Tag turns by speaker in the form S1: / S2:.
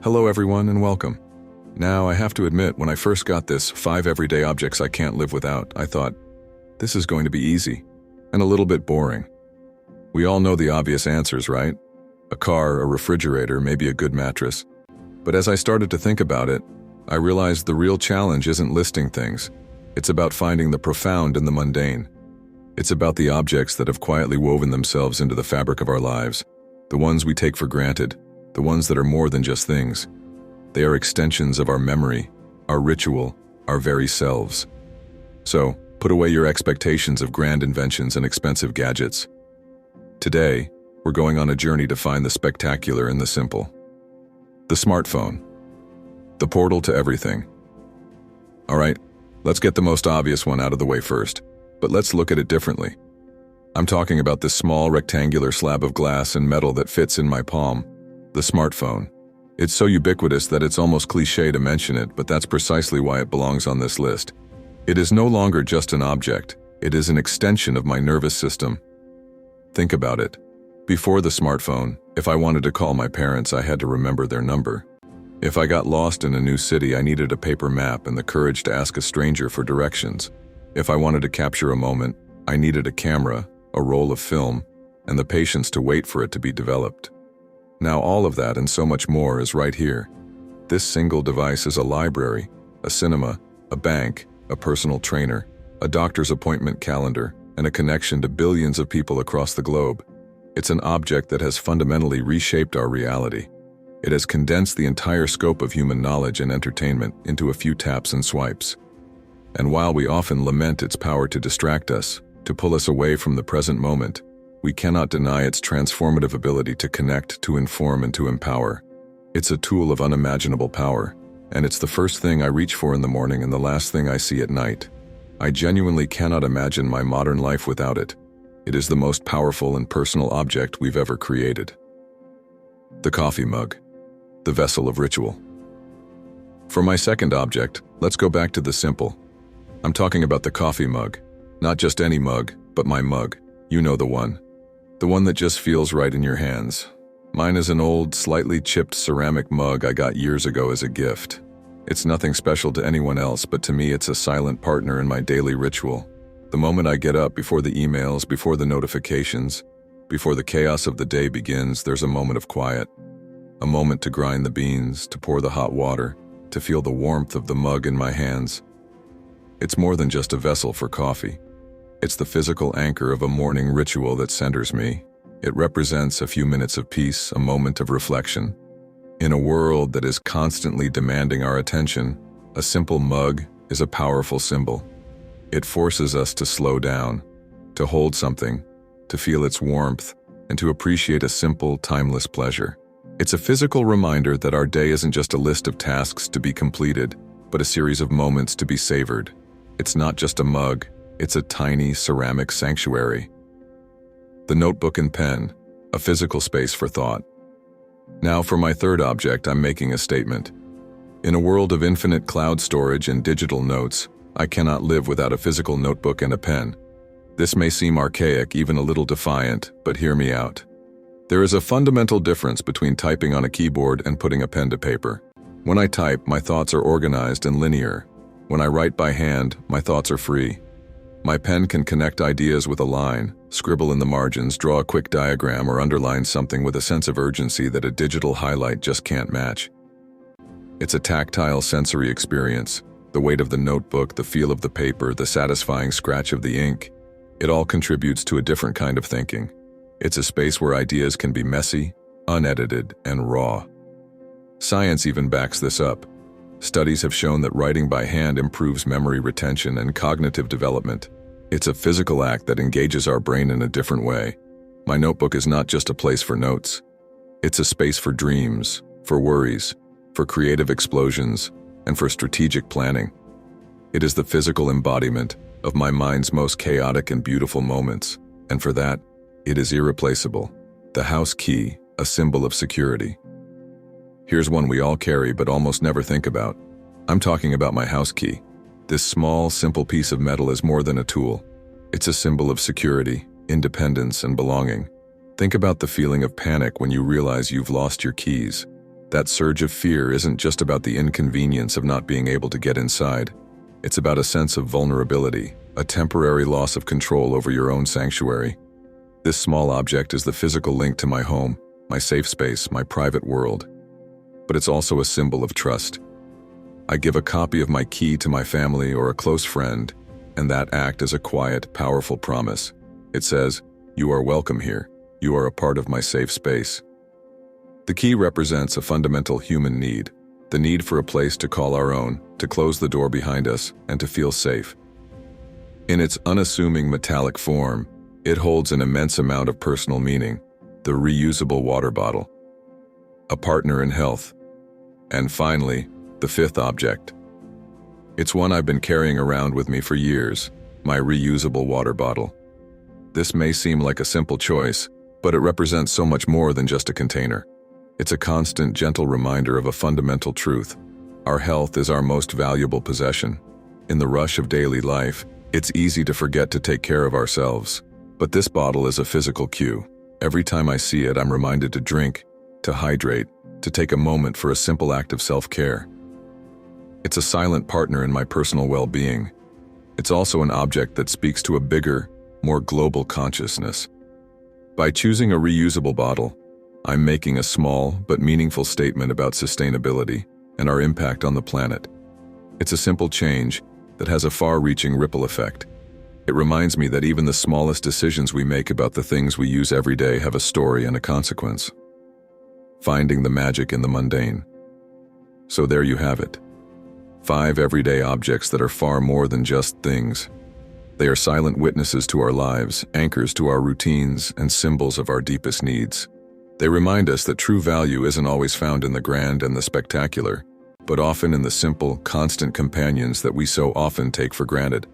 S1: Hello everyone and welcome. Now, I have to admit, when I first got this 5 everyday objects I can't live without, I thought, this is going to be easy and a little bit boring. We all know the obvious answers, right? A car, a refrigerator, maybe a good mattress. But as I started to think about it, I realized the real challenge isn't listing things. It's about finding the profound in the mundane. It's about the objects that have quietly woven themselves into the fabric of our lives, the ones we take for granted, the ones that are more than just things. They are extensions of our memory, our ritual, our very selves. So, put away your expectations of grand inventions and expensive gadgets. Today, we're going on a journey to find the spectacular in the simple. The smartphone. The portal to everything. All right, let's get the most obvious one out of the way first, but let's look at it differently. I'm talking about this small rectangular slab of glass and metal that fits in my palm, the smartphone. It's so ubiquitous that it's almost cliché to mention it, but that's precisely why it belongs on this list. It is no longer just an object, it is an extension of my nervous system. Think about it. Before the smartphone, if I wanted to call my parents, I had to remember their number. If I got lost in a new city, I needed a paper map and the courage to ask a stranger for directions. If I wanted to capture a moment, I needed a camera, a roll of film, and the patience to wait for it to be developed. Now all of that and so much more is right here. This single device is a library, a cinema, a bank, a personal trainer, a doctor's appointment calendar, and a connection to billions of people across the globe. It's an object that has fundamentally reshaped our reality. It has condensed the entire scope of human knowledge and entertainment into a few taps and swipes. And while we often lament its power to distract us, to pull us away from the present moment, we cannot deny its transformative ability to connect, to inform, and to empower. It's a tool of unimaginable power, and it's the first thing I reach for in the morning and the last thing I see at night. I genuinely cannot imagine my modern life without it. It is the most powerful and personal object we've ever created. The coffee mug, the vessel of ritual. For my second object, let's go back to the simple. I'm talking about the coffee mug. Not just any mug, but my mug. You know the one. The one that just feels right in your hands. Mine is an old, slightly chipped ceramic mug I got years ago as a gift. It's nothing special to anyone else, but to me it's a silent partner in my daily ritual. The moment I get up, before the emails, before the notifications, before the chaos of the day begins, there's a moment of quiet. A moment to grind the beans, to pour the hot water, to feel the warmth of the mug in my hands. It's more than just a vessel for coffee. It's the physical anchor of a morning ritual that centers me. It represents a few minutes of peace, a moment of reflection. In a world that is constantly demanding our attention, a simple mug is a powerful symbol. It forces us to slow down, to hold something, to feel its warmth, and to appreciate a simple, timeless pleasure. It's a physical reminder that our day isn't just a list of tasks to be completed, but a series of moments to be savored. It's not just a mug, it's a tiny ceramic sanctuary. The notebook and pen, a physical space for thought. Now for my third object, I'm making a statement. In a world of infinite cloud storage and digital notes, I cannot live without a physical notebook and a pen. This may seem archaic, even a little defiant, but hear me out. There is a fundamental difference between typing on a keyboard and putting a pen to paper. When I type, my thoughts are organized and linear. When I write by hand, my thoughts are free. My pen can connect ideas with a line, scribble in the margins, draw a quick diagram, or underline something with a sense of urgency that a digital highlight just can't match. It's a tactile sensory experience. The weight of the notebook, the feel of the paper, the satisfying scratch of the ink. It all contributes to a different kind of thinking. It's a space where ideas can be messy, unedited, and raw. Science even backs this up. Studies have shown that writing by hand improves memory retention and cognitive development. It's a physical act that engages our brain in a different way. My notebook is not just a place for notes. It's a space for dreams, for worries, for creative explosions, and for strategic planning. It is the physical embodiment of my mind's most chaotic and beautiful moments, and for that, it is irreplaceable. The house key, a symbol of security. Here's one we all carry but almost never think about. I'm talking about my house key. This small, simple piece of metal is more than a tool. It's a symbol of security, independence, and belonging. Think about the feeling of panic when you realize you've lost your keys. That surge of fear isn't just about the inconvenience of not being able to get inside. It's about a sense of vulnerability, a temporary loss of control over your own sanctuary. This small object is the physical link to my home, my safe space, my private world. But it's also a symbol of trust. I give a copy of my key to my family or a close friend, and that act is a quiet, powerful promise. It says, "You are welcome here. You are a part of my safe space." The key represents a fundamental human need, the need for a place to call our own, to close the door behind us, and to feel safe. In its unassuming metallic form, it holds an immense amount of personal meaning: the reusable water bottle, a partner in health, and finally, the fifth object. It's one I've been carrying around with me for years, my reusable water bottle. This may seem like a simple choice, but it represents so much more than just a container. It's a constant, gentle reminder of a fundamental truth. Our health is our most valuable possession. In the rush of daily life, it's easy to forget to take care of ourselves. But this bottle is a physical cue. Every time I see it, I'm reminded to drink, to hydrate, to take a moment for a simple act of self-care. It's a silent partner in my personal well-being. It's also an object that speaks to a bigger, more global consciousness. By choosing a reusable bottle, I'm making a small but meaningful statement about sustainability and our impact on the planet. It's a simple change that has a far-reaching ripple effect. It reminds me that even the smallest decisions we make about the things we use every day have a story and a consequence. Finding the magic in the mundane. So there you have it. 5 everyday objects that are far more than just things. They are silent witnesses to our lives, anchors to our routines, and symbols of our deepest needs. They remind us that true value isn't always found in the grand and the spectacular, but often in the simple, constant companions that we so often take for granted.